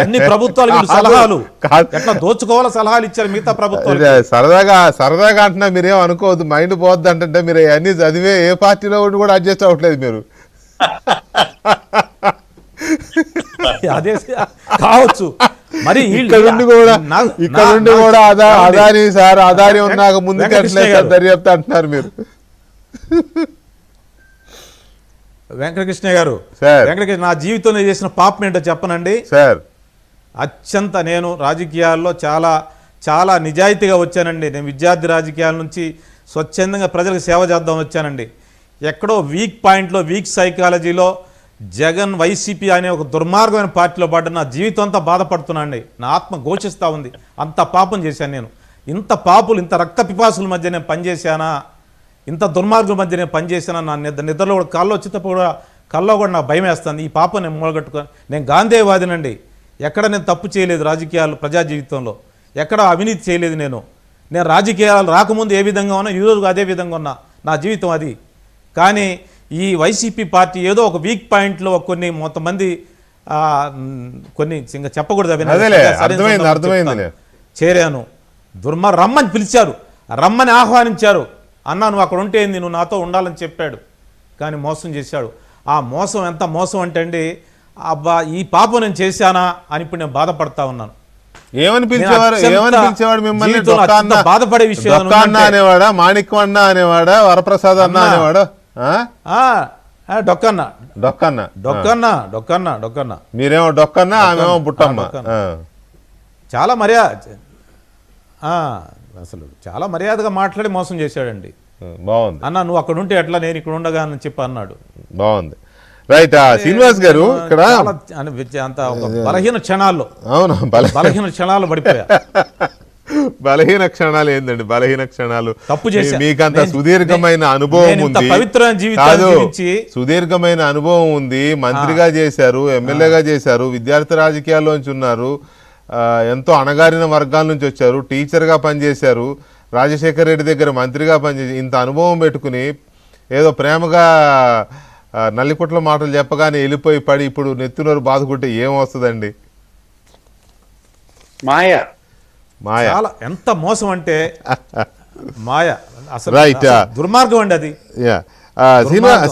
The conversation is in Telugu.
అన్ని ప్రభుత్వాలు వీళ్ళు సలహాలు ఎట్లా దోచుకోవాలో సలహాలు ఇచ్చారు మిగతా ప్రభుత్వాలు. సరదాగా అంటున్నా మీరేం అనుకోవద్దు, మైండ్ పోద్ది అంటే మీరు అన్ని చదివే ఏ పార్టీలో ఉండి కూడా అడ్జస్ట్ అవ్వట్లేదు మీరు. అదే కావచ్చు మరి ఇక్కడ నుండి కూడా అదాని సార్ అదాని ఉన్నాక ముందుకు దర్యాప్తు అంటున్నారు మీరు. వెంకటకృష్ణ గారు, వెంకటకృష్ణ నా జీవితంలో చేసిన పాపం ఏంటో చెప్పనండి సార్. అత్యంత నేను రాజకీయాల్లో చాలా చాలా నిజాయితీగా వచ్చానండి. నేను విద్యార్థి రాజకీయాల నుంచి స్వచ్ఛందంగా ప్రజలకు సేవ చేద్దాం వచ్చానండి. ఎక్కడో వీక్ పాయింట్లో వీక్ సైకాలజీలో జగన్ వైసీపీ అనే ఒక దుర్మార్గమైన పార్టీలో పడ్డ నా జీవితం అంతా బాధపడుతున్నాండి. నా ఆత్మ ఘోషిస్తూ ఉంది. అంత పాపం చేశాను నేను. ఇంత పాపులు, ఇంత రక్త పిపాసుల మధ్య నేను పనిచేశానా, ఇంత దుర్మార్గుల మధ్య నేను పనిచేశానా, నా నిద్రలో కూడా కల్లో వచ్చినప్పుడు కూడా కల్లో కూడా నాకు భయం వేస్తుంది. ఈ పాపం నేను మూలగట్టుకొని, నేను గాంధేయవాదినండి. ఎక్కడ నేను తప్పు చేయలేదు రాజకీయాలు ప్రజా జీవితంలో, ఎక్కడ అవినీతి చేయలేదు. నేను రాజకీయాలు రాకముందు ఏ విధంగా ఉన్నా ఈరోజు అదే విధంగా ఉన్నా. నా జీవితం అది. కానీ ఈ వైసీపీ పార్టీ ఏదో ఒక వీక్ పాయింట్లో కొంతమంది కొన్ని ఇంకా చెప్పకూడదు చేరాను. రమ్మని పిలిచారు, రమ్మని ఆహ్వానించారు. అన్నా నువ్వు అక్కడ ఉంటే నువ్వు నాతో ఉండాలని చెప్పాడు, కానీ మోసం చేశాడు. ఆ మోసం ఎంత మోసం అంటే అండి, అబ్బా ఈ పాపం నేను చేశానా అని ఇప్పుడు నేను బాధపడతా ఉన్నాను. ఏమని పిలిచేవాడు మిమ్మల్ని? బాధపడే విషయం అనేవాడా, మాణిక్వన్న అనేవాడా, వరప్రసాద్ అన్న అనేవాడా? డొక్కన్న డొక్కన్న డొక్కన్న డొక్కన్న డొక్కన్న మీరేమో డొక్కన్న, ఆమెమో బుట్టమ్మ. చాలా మర్యాద, అసలు చాలా మర్యాదగా మాట్లాడి మోసం చేశాడండి. బాగుంది అన్న నువ్వు అక్కడ ఉంటే ఎట్లా, నేను ఇక్కడ ఉండగా అని చెప్పి అన్నాడు. బాగుంది. రైట్. శ్రీనివాస్ గారు ఇక్కడ అంత బలహీన క్షణాల్లో, అవును బలహీన క్షణాలు పడిపోయా. బలహీన క్షణాలు ఏందండి? బలహీన క్షణాలు తప్పు చేసి మీకంత సుదీర్ఘమైన అనుభవం ఉంది, పవిత్రమైన జీవితాలు, సుదీర్ఘమైన అనుభవం ఉంది. మంత్రిగా చేశారు, ఎమ్మెల్యేగా చేశారు, విద్యార్థి రాజకీయాల్లోంచి ఉన్నారు, ఎంతో అణగారిన వర్గాల నుంచి వచ్చారు, టీచర్గా పనిచేశారు, రాజశేఖర రెడ్డి దగ్గర మంత్రిగా పనిచేసి ఇంత అనుభవం పెట్టుకుని ఏదో ప్రేమగా నల్లికుట్ల మాటలు చెప్పగానే వెళ్ళిపోయి పడి ఇప్పుడు నెత్తునోరు బాదుకుంటే ఏం వస్తుందండి? మాయ మాయ. ఎంత మోసం అంటే మాయ, అసలు దుర్మార్గం అండి అది. శ్రీనివాస్